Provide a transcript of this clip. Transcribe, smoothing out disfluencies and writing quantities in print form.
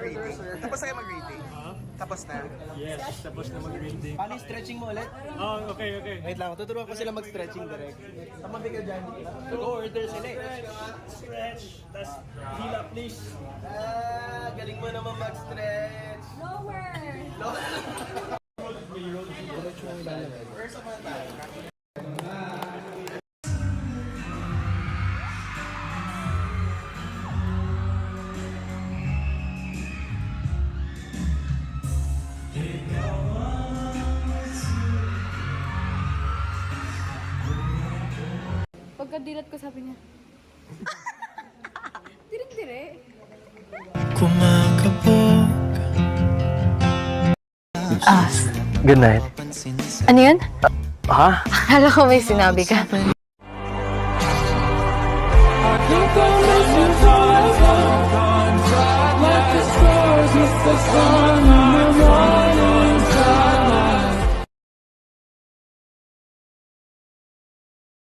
mag-reading? Tapos na kayo mag-reading? Tapos na? Yes, tapos na mag-reading. Paano yung stretching mo ulit? Oh, okay. Wait lang, tuturuan ko sila mag-stretching direct. Tamabi ka dyan. Go-order sila eh. Stretch, tas hila please. Galing mo naman mag-stretch. Lower! Pagkadilat ko sabi niya, direk-direk. Good night. Ano yun? Ha? Akala ko may sinabi ka. Like the stars with the sun.